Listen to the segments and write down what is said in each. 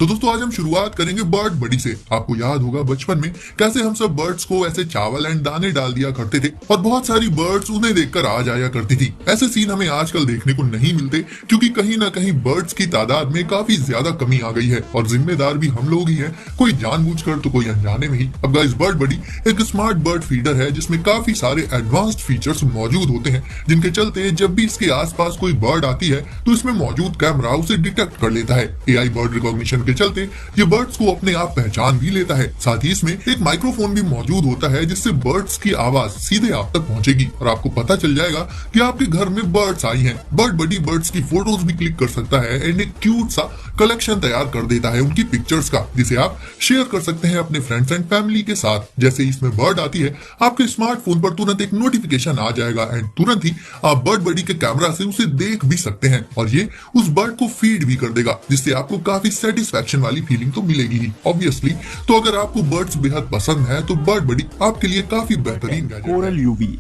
तो दोस्तों आज हम शुरुआत करेंगे बर्ड बडी से। आपको याद होगा बचपन में कैसे हम सब बर्ड्स को ऐसे चावल एंड दाने डाल दिया करते थे और बहुत सारी बर्ड्स उन्हें देखकर आ जाया करती थी। ऐसे सीन हमें आजकल देखने को नहीं मिलते क्योंकि कहीं ना कहीं बर्ड्स की तादाद में काफी ज्यादा कमी आ गई है और जिम्मेदार भी हम लोग ही हैं, कोई जानबूझकर तो कोई अनजाने में ही। अब गाइस बर्ड बडी एक स्मार्ट बर्ड फीडर है जिसमें काफी सारे एडवांस्ड फीचर्स मौजूद होते हैं, जिनके चलते जब भी इसके आसपास कोई बर्ड आती है तो इसमें मौजूद कैमरा उसे डिटेक्ट कर लेता है। एआई बर्ड रिकॉग्निशन के चलते ये बर्ड्स को अपने आप पहचान भी लेता है। साथ ही इसमें एक माइक्रोफोन भी मौजूद होता है जिससे बर्ड्स की आवाज सीधे आप तक पहुंचेगी और आपको पता चल जाएगा कि आपके घर में बर्ड्स आई हैं। बर्ड बडी बर्ड्स की फोटोज भी क्लिक कर सकता है एंड एक क्यूट सा कलेक्शन तैयार कर देता है उनकी पिक्चर्स का, जिसे आप शेयर कर सकते हैं अपने फ्रेंड्स एंड फैमिली के साथ। जैसे इसमें बर्ड आती है आपके स्मार्टफोन पर तुरंत एक नोटिफिकेशन आ जाएगा एंड तुरंत ही आप बर्ड बडी के कैमरा से उसे देख भी सकते हैं और ये उस बर्ड को फीड भी कर देगा, जिससे आपको काफी सेटिस्फैक्शन वाली फीलिंग तो मिलेगी ही ऑब्वियसली। तो अगर आपको बर्ड्स बेहद पसंद है तो बर्ड बडी आपके लिए काफी बेहतरीन गैजेट है। कोरल यूवी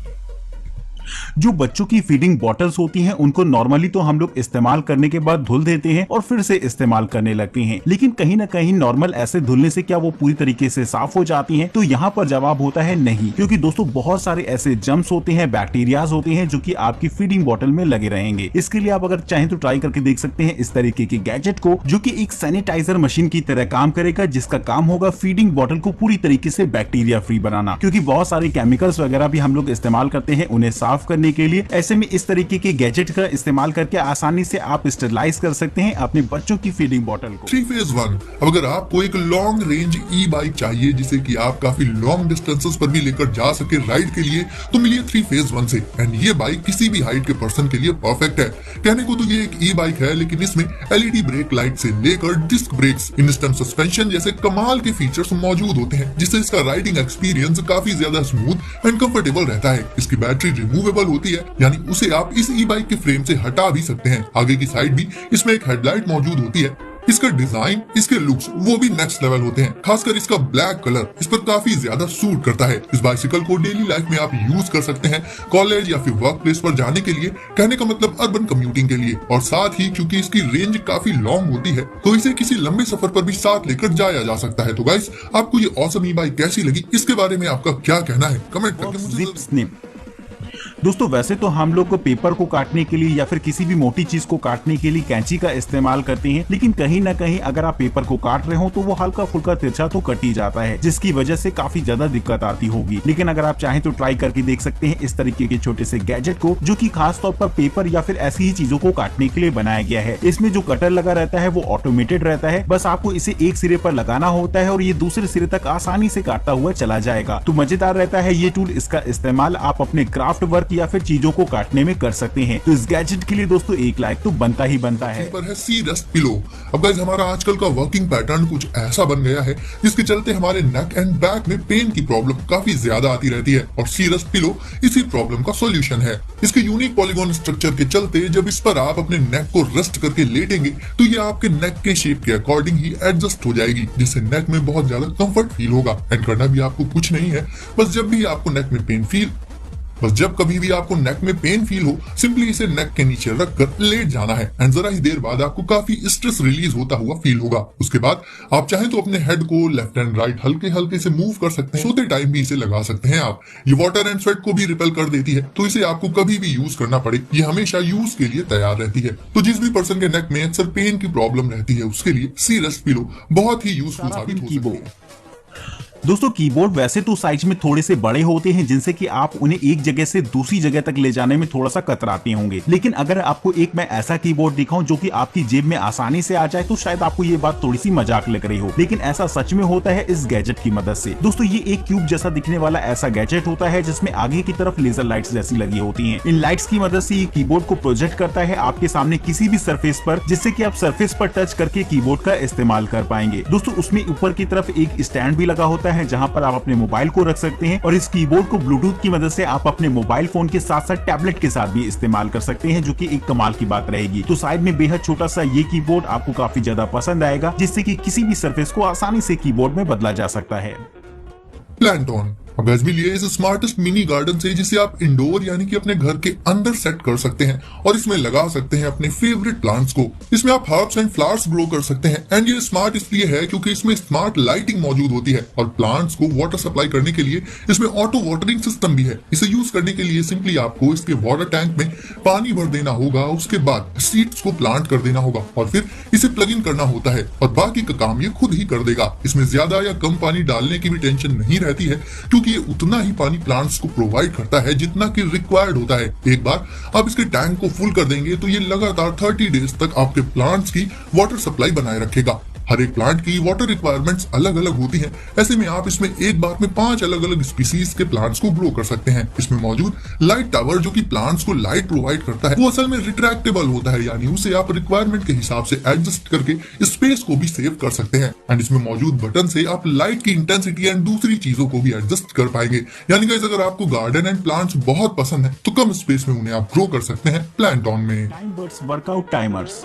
जो बच्चों की फीडिंग बॉटल्स होती हैं उनको नॉर्मली तो हम लोग इस्तेमाल करने के बाद धुल देते हैं और फिर से इस्तेमाल करने लगते हैं, लेकिन कहीं ना कहीं नॉर्मल ऐसे धुलने से क्या वो पूरी तरीके से साफ हो जाती हैं? तो यहाँ पर जवाब होता है नहीं, क्योंकि दोस्तों बहुत सारे ऐसे जर्म्स होते हैं, बैक्टीरियाज होते हैं जो कि आपकी फीडिंग बॉटल में लगे रहेंगे। इसके लिए आप अगर चाहें तो ट्राई करके देख सकते हैं इस तरीके के गैजेट को, जो कि एक सैनिटाइजर मशीन की तरह काम करेगा, जिसका काम होगा फीडिंग बॉटल को पूरी तरीके से बैक्टीरिया फ्री बनाना, क्योंकि बहुत सारे केमिकल्स वगैरह भी हम लोग इस्तेमाल करते हैं उन्हें साफ करने के लिए। ऐसे में इस तरीके के गैजेट का इस्तेमाल करके आसानी से आप स्टरलाइज कर सकते हैं अपने बच्चों की फीडिंग बॉटल को। 3 फेज 1 अब अगर आपको एक लॉन्ग रेंज ई बाइक चाहिए जिसे कि आप काफी लॉन्ग डिस्टेंसेस पर भी लेकर जा सके राइड के लिए, तो मिलिए 3 फेज 1 से। एंड ये बाइक किसी भी हाइट के पर्सन के लिए परफेक्ट है। कहने को तो ये एक ई बाइक है, लेकिन इसमें एलईडी ब्रेक लाइट से लेकर डिस्क ब्रेक्स, इंस्टेंट सस्पेंशन जैसे कमाल के फीचर्स मौजूद होते हैं, जिससे इसका राइडिंग एक्सपीरियंस काफी ज्यादा स्मूथ एंड कंफर्टेबल रहता है। इसकी बैटरी रिमूवेबल होती है, यानी उसे आप इस ई बाइक के फ्रेम से हटा भी सकते हैं। आगे की साइड भी इसमें एक हेडलाइट मौजूद होती है। इसका डिजाइन, इसके लुक्स वो भी नेक्स्ट लेवल होते हैं। खासकर इसका ब्लैक कलर इस पर काफी ज्यादा सूट करता है। इस बाइसिकल को डेली लाइफ में आप यूज कर सकते हैं, कॉलेज या फिर वर्क प्लेस पर जाने के लिए, कहने का मतलब अर्बन कम्यूटिंग के लिए। और साथ ही क्योंकि इसकी रेंज काफी लॉन्ग होती है तो इसे किसी लंबे सफर पर भी साथ लेकर जाया जा सकता है। तो गाइस आपको ये ऑसम ई बाइक कैसी लगी, इसके बारे में आपका क्या कहना है कमेंट करके मुझे। दोस्तों वैसे तो हम लोग को पेपर को काटने के लिए या फिर किसी भी मोटी चीज को काटने के लिए कैंची का इस्तेमाल करते हैं, लेकिन कहीं ना कहीं अगर आप पेपर को काट रहे हो तो वो हल्का फुल्का तिरछा तो कट ही जाता है, जिसकी वजह से काफी ज्यादा दिक्कत आती होगी। लेकिन अगर आप चाहें तो ट्राई करके देख सकते हैं इस तरीके के छोटे से गैजेट को, जो कि खास तौर पर पेपर या फिर ऐसी ही चीजों को काटने के लिए बनाया गया है। इसमें जो कटर लगा रहता है वो ऑटोमेटेड रहता है, बस आपको इसे एक सिरे पर लगाना होता है और ये दूसरे सिरे तक आसानी से काटता हुआ चला जाएगा। तो मजेदार रहता है ये टूल। इसका इस्तेमाल आप अपने क्राफ्ट वर्क या फिर चीजों को काटने में कर सकते हैं। तो इस गैजेट के लिए दोस्तों 1 लाइक तो बनता ही बनता है। पर है सी रेस्ट पिलो। अब गाइस हमारा आजकल का वर्किंग पैटर्न कुछ ऐसा बन गया है जिसके चलते हमारे नेक एंड बैक में पेन की प्रॉब्लम काफी ज्यादा आती रहती है और सी रेस्ट पिलो इसी प्रॉब्लम का सॉल्यूशन है। इसके यूनिक पॉलीगॉन स्ट्रक्चर के चलते जब इस पर आप अपने नेक को रेस्ट करके लेटेंगे तो ये आपके नेक के शेप के अकॉर्डिंग ही एडजस्ट हो जाएगी, जिससे नेक में बहुत ज्यादा कंफर्ट फील होगा। एंड करना भी आपको कुछ नहीं है, बस जब कभी भी आपको नेक में पेन फील हो, सिंपली इसे नेक के नीचे रखकर लेट जाना है एंड जरा ही देर बाद आपको काफी स्ट्रेस रिलीज होता हुआ फील होगा। उसके बाद आप चाहें तो अपने हेड को लेफ्ट एंड राइट हल्के हल्के से मूव कर सकते हैं। सोते टाइम भी इसे लगा सकते हैं आप। ये वाटर एंड स्वेट को भी रिपेल कर देती है, तो इसे आपको कभी भी यूज करना पड़े ये हमेशा यूज के लिए तैयार रहती है। तो जिस भी पर्सन के नेक में अक्सर पेन की प्रॉब्लम रहती है उसके लिए सी रेस्ट पिलो बहुत ही यूजफुल साबित हो सकती है। दोस्तों कीबोर्ड वैसे तो साइज में थोड़े से बड़े होते हैं, जिनसे कि आप उन्हें एक जगह से दूसरी जगह तक ले जाने में थोड़ा सा कतराते होंगे, लेकिन अगर आपको एक मैं ऐसा कीबोर्ड दिखाऊं जो कि आपकी जेब में आसानी से आ जाए तो शायद आपको ये बात थोड़ी सी मजाक लग रही हो, लेकिन ऐसा सच में होता है इस गैजेट की मदद से। दोस्तों ये एक क्यूब जैसा दिखने वाला ऐसा गैजेट होता है जिसमें आगे की तरफ लेजर लाइट्स जैसी लगी होती हैं। इन लाइट्स की मदद से ये कीबोर्ड को प्रोजेक्ट करता है आपके सामने किसी भी सरफेस पर, जिससे कि आप सरफेस पर टच करके कीबोर्ड का इस्तेमाल कर पाएंगे। दोस्तों उसमें ऊपर की तरफ एक स्टैंड भी लगा होता है जहाँ पर आप अपने मोबाइल को रख सकते हैं और इस कीबोर्ड को ब्लूटूथ की मदद से आप अपने मोबाइल फोन के साथ साथ टैबलेट के साथ भी इस्तेमाल कर सकते हैं, जो कि एक कमाल की बात रहेगी। तो साइड में बेहद छोटा सा ये कीबोर्ड आपको काफी ज्यादा पसंद आएगा, जिससे कि किसी भी सरफेस को आसानी से कीबोर्ड में बदला जा सकता है। प्लांटोन अब गज भी लिए इस स्मार्टेस्ट मिनी गार्डन से, जिसे आप इंडोर यानी कि अपने घर के अंदर सेट कर सकते हैं और इसमें लगा सकते हैं अपने फेवरेट प्लांट्स को। इसमें आप हर्ब्स एंड फ्लावर्स ग्रो कर सकते हैं एंड ये स्मार्ट इसलिए है क्योंकि इसमें स्मार्ट लाइटिंग मौजूद होती है और प्लांट्स को वाटर सप्लाई करने के लिए इसमें ऑटो वाटरिंग सिस्टम भी है। इसे यूज करने के लिए सिंपली आपको इसके वाटर टैंक में पानी भर देना होगा, उसके बाद सीड्स को प्लांट कर देना होगा और फिर इसे प्लग इन करना होता है और बाकी का काम ये खुद ही कर देगा। इसमें ज्यादा या कम पानी डालने की भी टेंशन नहीं रहती है क्योंकि ये उतना ही पानी प्लांट्स को प्रोवाइड करता है जितना कि रिक्वायर्ड होता है। एक बार आप इसके टैंक को फुल कर देंगे तो ये लगातार 30 डेज तक आपके प्लांट्स की वाटर सप्लाई बनाए रखेगा। हर एक प्लांट की वाटर रिक्वायरमेंट्स अलग अलग होती हैं, ऐसे में आप इसमें एक बार में 5 अलग अलग स्पीसीज के प्लांट्स को ग्रो कर सकते हैं। इसमें मौजूद लाइट टावर जो कि प्लांट्स को लाइट प्रोवाइड करता है, वो असल में रिट्रैक्टेबल होता है, यानी उसे आप रिक्वायरमेंट के हिसाब से एडजस्ट करके स्पेस को भी सेव कर सकते हैं। एंड इसमें मौजूद बटन से आप लाइट की इंटेंसिटी एंड दूसरी चीजों को भी एडजस्ट कर पाएंगे। यानी गाइस, अगर आपको गार्डन एंड प्लांट्स बहुत पसंद है तो कम स्पेस में उन्हें आप ग्रो कर सकते हैं प्लांट ऑन में। Time birds workout timers.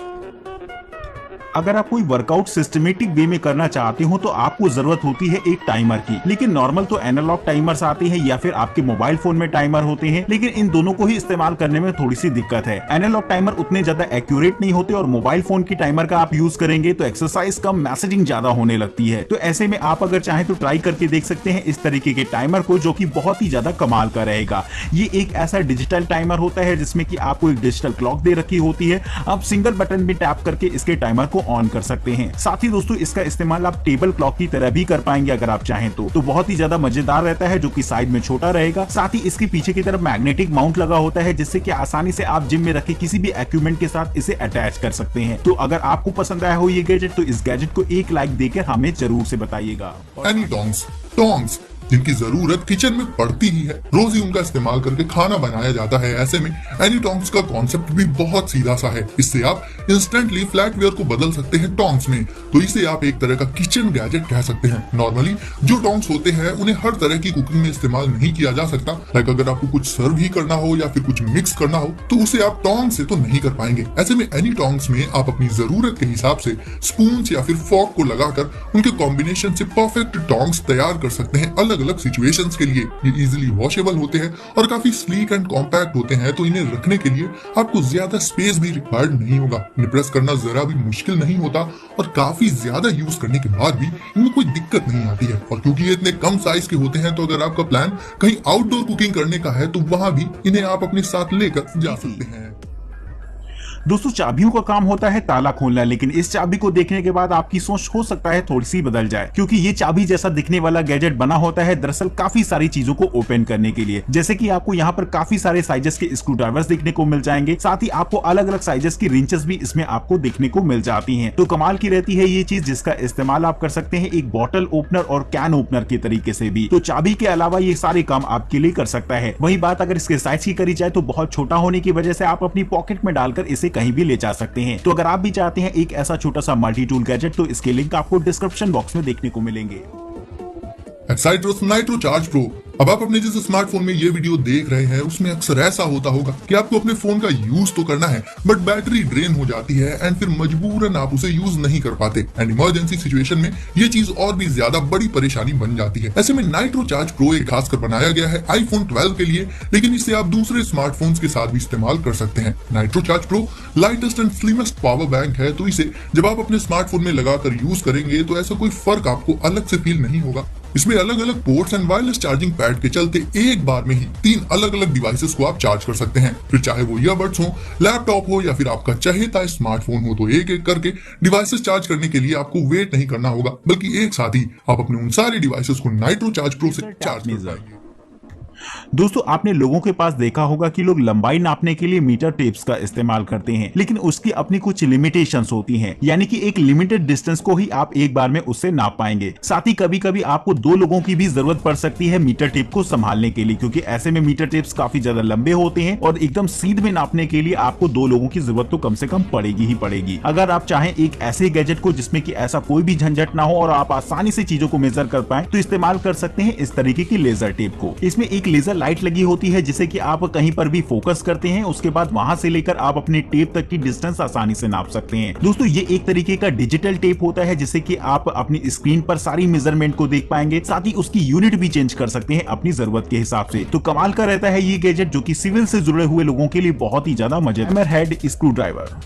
अगर आप कोई वर्कआउट सिस्टमेटिक वे में करना चाहते हो तो आपको जरूरत होती है एक टाइमर की, लेकिन नॉर्मल तो एनालॉग टाइमर्स आते हैं या फिर आपके मोबाइल फोन में टाइमर होते हैं, लेकिन इन दोनों को ही इस्तेमाल करने में थोड़ी सी दिक्कत है। एनालॉग टाइमर उतने ज्यादा एक्यूरेट नहीं होते और मोबाइल फोन की टाइमर का आप यूज करेंगे तो एक्सरसाइज कम, मैसेजिंग ज्यादा होने लगती है। तो ऐसे में आप अगर चाहें तो ट्राई करके देख सकते हैं इस तरीके के टाइमर को, जो कि बहुत ही ज्यादा कमाल का रहेगा। ये एक ऐसा डिजिटल टाइमर होता है जिसमें कि आपको एक डिजिटल क्लॉक दे रखी होती है। आप सिंगल बटन में टैप करके इसके टाइमर को ऑन कर सकते हैं। साथ ही दोस्तों इसका इस्तेमाल आप टेबल क्लॉक की तरह भी कर पाएंगे अगर आप चाहें तो बहुत ही ज्यादा मजेदार रहता है, जो कि साइड में छोटा रहेगा। साथ ही इसके पीछे की तरफ मैग्नेटिक माउंट लगा होता है, जिससे कि आसानी से आप जिम में रखे किसी भी इक्विपमेंट के साथ इसे अटैच कर सकते हैं। तो अगर आपको पसंद आया हो ये गैजेट तो इस गैजेट को एक लाइक देकर हमें जरूर से बताइएगा। टोंग्स जिनकी जरूरत किचन में पड़ती ही है, रोज ही उनका इस्तेमाल करके खाना बनाया जाता है। ऐसे में एनी टोंग्स का कॉन्सेप्ट भी बहुत सीधा सा है। इससे आप इंस्टेंटली फ्लैटवेयर को बदल सकते हैं टोंग्स में, तो इसे आप एक तरह का किचन गैजेट कह सकते हैं। नॉर्मली जो टोंग्स होते हैं उन्हें हर तरह की कुकिंग में इस्तेमाल नहीं किया जा सकता। लाइक अगर आपको कुछ सर्व ही करना हो या फिर कुछ मिक्स करना हो तो उसे आप टोंग्स से तो नहीं कर पाएंगे। ऐसे में एनी टोंग्स में आप अपनी जरूरत के हिसाब से स्पून या फिर फॉर्क को लगाकर उनके कॉम्बिनेशन से परफेक्ट टोंग्स तैयार कर सकते हैं अलग अलग सिचुएशंस के लिए। ये इजीली वॉशेबल होते हैं और काफी स्लीक एंड कॉम्पैक्ट होते हैं, तो इन्हें रखने के लिए आपको ज्यादा स्पेस भी रिक्वायर्ड नहीं होगा। इन्हें प्रेस करना जरा भी मुश्किल नहीं होता और काफी ज्यादा यूज करने के बाद भी इनमें कोई दिक्कत नहीं आती है। और क्योंकि ये इतने कम साइज के होते हैं तो अगर आपका प्लान कहीं आउटडोर कुकिंग करने का है तो वहां भी इन्हें आप अपने साथ लेकर जा सकते हैं। दोस्तों चाबियों का काम होता है ताला खोलना, लेकिन इस चाबी को देखने के बाद आपकी सोच हो सकता है थोड़ी सी बदल जाए, क्योंकि ये चाबी जैसा दिखने वाला गैजेट बना होता है दरअसल काफी सारी चीजों को ओपन करने के लिए। जैसे कि आपको यहाँ पर काफी सारे साइजेस के स्क्रू ड्राइवर्स देखने को मिल जाएंगे, साथ ही आपको अलग अलग साइजेस की रिंचेस भी इसमें आपको देखने को मिल जाती हैं। तो कमाल की रहती है ये चीज, जिसका इस्तेमाल आप कर सकते हैं एक बॉटल ओपनर और कैन ओपनर के तरीके से भी। तो चाबी के अलावा ये सारे काम आपके लिए कर सकता है। वही बात अगर इसके साइज की करी जाए तो बहुत छोटा होने की वजह से आप अपनी पॉकेट में डालकर इसे कहीं भी ले जा सकते हैं। तो अगर आप भी चाहते हैं एक ऐसा छोटा सा मल्टी टूल गैजेट तो इसके लिंक आपको डिस्क्रिप्शन बॉक्स में देखने को मिलेंगे। एक्साइट्रोस नाइट्रो चार्ज प्रो। अब आप अपने जिस स्मार्टफोन में ये वीडियो देख रहे हैं उसमें अक्सर ऐसा होता होगा कि आपको अपने फोन का यूज तो करना है बट बैटरी ड्रेन हो जाती है एंड फिर मजबूरन आप उसे यूज नहीं कर पाते एंड इमरजेंसी सिचुएशन में ये चीज और भी ज्यादा बड़ी परेशानी बन जाती है। ऐसे में नाइट्रो चार्ज प्रो एक खासकर बनाया गया है आईफोन 12 के लिए, लेकिन इसे आप दूसरे स्मार्टफोन्स के साथ भी इस्तेमाल कर सकते हैं। Nitro charge pro lightest and slimmest power bank है, तो इसे जब आप अपने स्मार्टफोन में लगाकर यूज करेंगे तो ऐसा कोई फर्क आपको अलग से फील नहीं होगा। इसमें अलग अलग ports and wireless charging pad के चलते एक बार में ही 3 अलग अलग डिवाइसेस को आप चार्ज कर सकते हैं। फिर चाहे वो ईयरबड्स हो, लैपटॉप हो या फिर आपका चहेता स्मार्टफोन हो, तो एक एक करके डिवाइसेस चार्ज करने के लिए आपको वेट नहीं करना होगा, बल्कि एक साथ ही आप अपने उन सारे डिवाइसेस को नाइट्रो चार्ज प्रो से चार्ज कर पाएंगे। दोस्तों आपने लोगों के पास देखा होगा कि लोग लंबाई नापने के लिए मीटर टेप्स का इस्तेमाल करते हैं, लेकिन उसकी अपनी कुछ लिमिटेशंस होती हैं, यानी कि एक लिमिटेड डिस्टेंस को ही आप एक बार में उससे नाप पाएंगे। साथ ही कभी कभी आपको 2 लोगों की भी जरूरत पड़ सकती है मीटर टेप को संभालने के लिए, क्योंकि ऐसे में मीटर टेप्स काफी ज्यादा लंबे होते हैं और एकदम सीध में नापने के लिए आपको 2 लोगों की जरूरत तो कम से कम पड़ेगी ही पड़ेगी। अगर आप चाहें एक ऐसे गैजेट को जिसमें कि ऐसा कोई भी झंझट ना हो और आप आसानी से चीजों को मेजर कर पाए तो इस्तेमाल कर सकते हैं इस तरीके की लेजर टेप को। इसमें एक लेजर लाइट लगी होती है जिसे कि आप कहीं पर भी फोकस करते हैं, उसके बाद वहां से लेकर आप अपने टेप तक की डिस्टेंस आसानी से नाप सकते हैं। दोस्तों ये एक तरीके का डिजिटल टेप होता है जिससे कि आप अपनी स्क्रीन पर सारी मेजरमेंट को देख पाएंगे, साथ ही उसकी यूनिट भी चेंज कर सकते हैं अपनी जरूरत के हिसाब से। तो कमाल का रहता है ये गैजेट, जो कि सिविल से जुड़े हुए लोगों के लिए बहुत ही ज्यादा मजेदार। Hammerhead screw driver.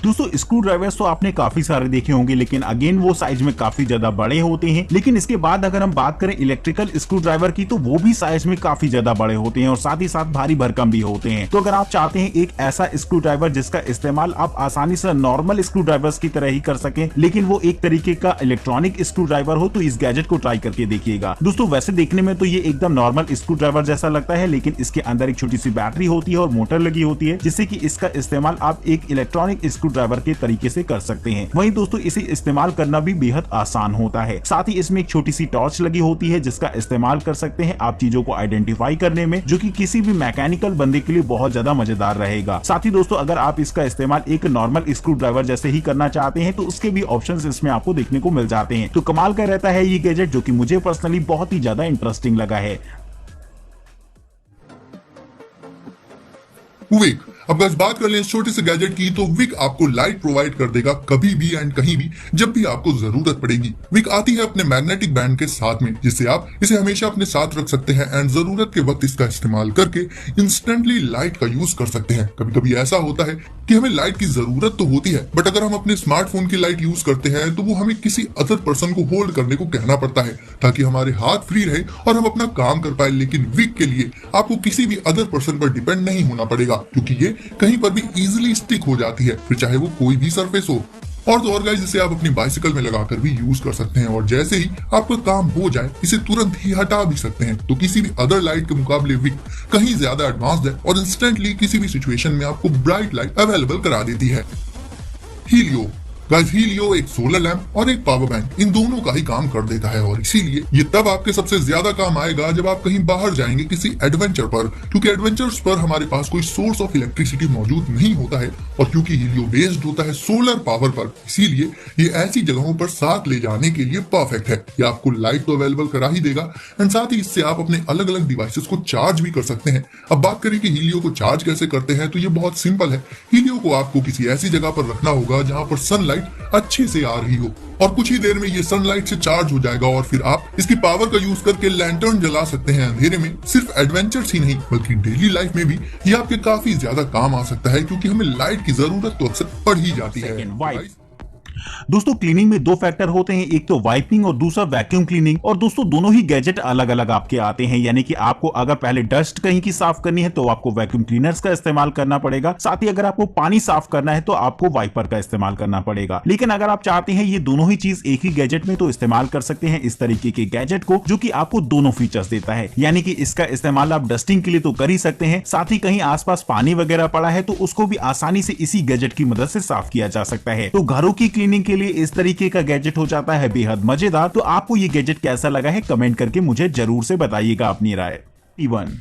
दोस्तों स्क्रू ड्राइवर्स तो आपने काफी सारे देखे होंगे, लेकिन अगेन वो साइज में काफी ज्यादा बड़े होते हैं। लेकिन इसके बाद अगर हम बात करें इलेक्ट्रिकल स्क्रू ड्राइवर की, तो वो भी साइज में काफी ज्यादा बड़े होते हैं और साथ ही साथ भारी भरकम भी होते हैं। तो अगर आप चाहते हैं एक ऐसा स्क्रू ड्राइवर जिसका इस्तेमाल आप आसानी से नॉर्मल स्क्रू ड्राइवर्स की तरह ही कर सकें, लेकिन वो एक तरीके का इलेक्ट्रॉनिक स्क्रू ड्राइवर हो, तो इस गैजेट को ट्राई करके देखिएगा। दोस्तों वैसे देखने में तो ये एकदम नॉर्मल स्क्रू ड्राइवर जैसा लगता है, लेकिन इसके अंदर एक छोटी सी बैटरी होती है और मोटर लगी होती है, जिससे कि इसका इस्तेमाल आप एक इलेक्ट्रॉनिक स्क्रू ड्राइवर के तरीके से कर सकते हैं। वहीं दोस्तों इसे इस्तेमाल करना भी बेहद आसान होता है। साथ ही इसमें एक छोटी सी टॉर्च लगी होती है जिसका इस्तेमाल कर सकते हैं आप चीजों को आइडेंटिफाई करने में, जो कि किसी भी मैकेनिकल बंदे के लिए बहुत ज्यादा मजेदार रहेगा। साथ ही दोस्तों अगर आप इसका इस्तेमाल एक नॉर्मल स्क्रू ड्राइवर जैसे ही करना चाहते हैं, तो उसके भी ऑप्शंस इसमें आपको देखने को मिल जाते हैं। तो कमाल का रहता है ये गैजेट, जो कि मुझे पर्सनली बहुत ही ज्यादा इंटरेस्टिंग लगा है। विक। अब अगर बात कर लें इस छोटे से गैजेट की, तो विक आपको लाइट प्रोवाइड कर देगा कभी भी एंड कहीं भी जब भी आपको जरूरत पड़ेगी। विक आती है अपने मैग्नेटिक बैंड के साथ में, जिससे आप इसे हमेशा अपने साथ रख सकते हैं एंड जरूरत के वक्त इसका इस्तेमाल करके इंस्टेंटली लाइट का यूज कर सकते हैं। कभी कभी ऐसा होता है कि हमें लाइट की जरूरत तो होती है, बट अगर हम अपने स्मार्टफोन की लाइट यूज करते हैं तो वो हमें किसी अदर पर्सन को होल्ड करने को कहना पड़ता है ताकि हमारे हाथ फ्री रहे और हम अपना काम कर पाए। लेकिन विक के लिए आपको किसी भी अदर पर्सन पर डिपेंड नहीं होना पड़ेगा, क्योंकि ये कहीं पर भी इजीली स्टिक हो जाती है, फिर चाहे वो कोई भी सरफेस हो। और तो और गाइस, इसे आप अपनी बाइसिकल में लगाकर भी यूज कर सकते हैं और जैसे ही आपका काम हो जाए इसे तुरंत ही हटा भी सकते हैं। तो किसी भी अदर लाइट के मुकाबले विक कहीं ज्यादा एडवांस्ड है और इंस्टेंटली किसी भी सिचुएशन में आपको ब्राइट लाइट अवेलेबल करा देती है। हीलियो। गाइस हीलियो एक सोलर लैंप और एक पावर बैंक, इन दोनों का ही काम कर देता है और इसीलिए ये तब आपके सबसे ज्यादा काम आएगा जब आप कहीं बाहर जाएंगे किसी एडवेंचर पर, क्योंकि एडवेंचर्स पर हमारे पास कोई सोर्स ऑफ इलेक्ट्रिसिटी मौजूद नहीं होता है और क्योंकि हीलियो बेस्ड होता है सोलर पावर पर, इसीलिए ये ऐसी जगहों पर साथ ले जाने के लिए परफेक्ट है। ये आपको लाइट तो अवेलेबल करा ही देगा एंड साथ ही इससे आप अपने अलग अलग डिवाइसेस को चार्ज भी कर सकते हैं। अब बात करें कि हीलियो को चार्ज कैसे करते हैं, तो ये बहुत सिंपल है। हीलियो को आपको किसी ऐसी जगह पर रखना होगा जहां पर सनलाइट अच्छे से आ रही हो और कुछ ही देर में ये सनलाइट से चार्ज हो जाएगा और फिर आप इसकी पावर का यूज करके लैंटर्न जला सकते हैं अंधेरे में। सिर्फ एडवेंचर्स ही नहीं बल्कि डेली लाइफ में भी ये आपके काफी ज्यादा काम आ सकता है, क्योंकि हमें लाइट की जरूरत तो अक्सर पड़ ही जाती है। दोस्तों क्लीनिंग में दो फैक्टर होते हैं, एक तो वाइपिंग और दूसरा वैक्यूम क्लीनिंग। और दोस्तों दोनों ही गैजेट अलग अलग आपके आते हैं, यानी कि आपको अगर पहले डस्ट कहीं की साफ करनी है तो आपको वैक्यूम क्लीनर्स का इस्तेमाल करना पड़ेगा, साथ ही अगर आपको पानी साफ करना है तो आपको वाइपर का इस्तेमाल करना पड़ेगा। लेकिन अगर आप चाहते हैं ये दोनों ही चीज एक ही गैजेट में, तो इस्तेमाल कर सकते हैं इस तरीके के गैजेट को, जो कि आपको दोनों फीचर्स देता है। यानी कि इसका इस्तेमाल आप डस्टिंग के लिए तो कर ही सकते हैं, साथ ही कहीं आसपास पानी वगैरह पड़ा है तो उसको भी आसानी से इसी गैजेट की मदद से साफ किया जा सकता है। तो घरों की क्लीनिंग के लिए इस तरीके का गैजेट हो जाता है बेहद मजेदार। तो आपको ये गैजेट कैसा लगा है कमेंट करके मुझे जरूर से बताइएगा अपनी राय। इवन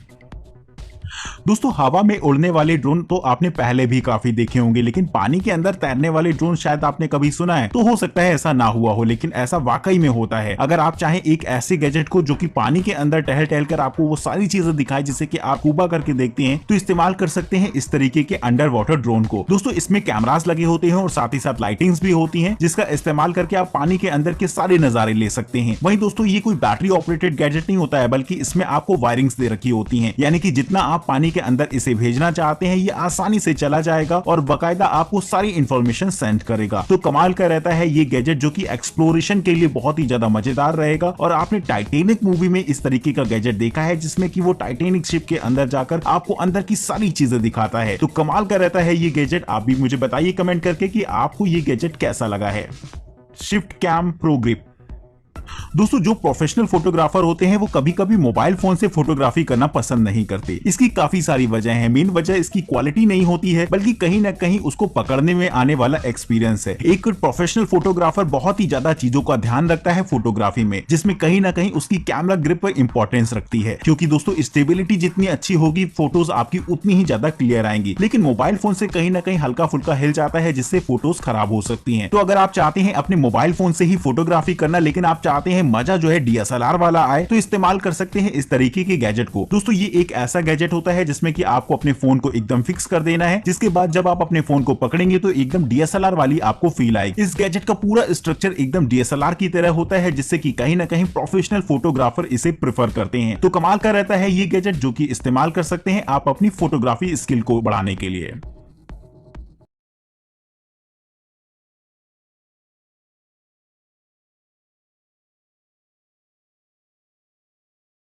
दोस्तों हवा में उड़ने वाले ड्रोन तो आपने पहले भी काफी देखे होंगे, लेकिन पानी के अंदर तैरने वाले ड्रोन शायद आपने कभी सुना है। तो हो सकता है ऐसा ना हुआ हो, लेकिन ऐसा वाकई में होता है। अगर आप चाहें एक ऐसे गैजेट को जो कि पानी के अंदर टहल टहल कर आपको वो सारी चीजें दिखाए जिसे कि आप स्कूबा करके देखते हैं, तो इस्तेमाल कर सकते हैं इस तरीके के अंडर वाटर ड्रोन को। दोस्तों इसमें कैमरास लगे होते हैं और साथ ही साथ लाइटिंग्स भी होती है, जिसका इस्तेमाल करके आप पानी के अंदर के सारे नजारे ले सकते हैं। वहीं दोस्तों ये कोई बैटरी ऑपरेटेड गैजेट नहीं होता है, बल्कि इसमें आपको वायरिंग्स दे रखी होती है, यानी कि जितना आप पानी के अंदर इसे भेजना चाहते हैं ये आसानी से चला जाएगा और बकायदा आपको सारी इंफॉर्मेशन सेंड करेगा। तो कमाल का रहता है ये गैजेट, जो कि एक्सप्लोरेशन के लिए बहुत ही ज्यादा मजेदार रहेगा। और आपने टाइटैनिक मूवी में इस तरीके का गैजेट देखा है, जिसमें कि वो टाइटैनिक शिप के अंदर जाकर आपको अंदर की सारी चीजें दिखाता है। तो कमाल का रहता है ये गैजेट। आप भी मुझे बताइए कमेंट करके कि आपको ये गैजेट कैसा लगा है। ShiftCam pro grip. दोस्तों जो प्रोफेशनल फोटोग्राफर होते हैं वो कभी कभी मोबाइल फोन से फोटोग्राफी करना पसंद नहीं करते। इसकी काफी सारी वजह है। मेन वजह इसकी क्वालिटी नहीं होती है, बल्कि कहीं ना कहीं उसको पकड़ने में आने वाला एक्सपीरियंस है। एक प्रोफेशनल फोटोग्राफर बहुत ही ज्यादा चीजों का ध्यान रखता है फोटोग्राफी में, जिसमें कहीं ना कहीं उसकी कैमरा ग्रिप पर इंपॉर्टेंस रखती है, क्योंकि दोस्तों स्टेबिलिटी जितनी अच्छी होगी फोटोज आपकी उतनी ही ज्यादा क्लियर आएंगी। लेकिन मोबाइल फोन से कहीं ना कहीं हल्का फुल्का हिल जाता है, जिससे फोटोज खराब हो सकती है। तो अगर आप चाहते हैं अपने मोबाइल फोन से ही फोटोग्राफी करना, लेकिन आप चाहते हैं मजा जो है डीएसएलआर वाला आए तो इस्तेमाल कर सकते हैं इस तरीके के गैजेट को। दोस्तों ये एक ऐसा गैजेट होता है जिसमें कि आपको अपने फोन को एकदम फिक्स कर देना है, जिसके बाद जब आप अपने फोन को पकड़ेंगे तो एकदम डीएसएलआर वाली आपको फील आएगी। इस गैजेट का पूरा स्ट्रक्चर एकदम डीएसएलआर की तरह होता है, जिससे कि कहीं ना कहीं प्रोफेशनल फोटोग्राफर इसे प्रेफर करते हैं। तो कमाल का रहता है ये गैजेट, जो कि इस्तेमाल कर सकते हैं आप अपनी फोटोग्राफी स्किल को बढ़ाने के लिए।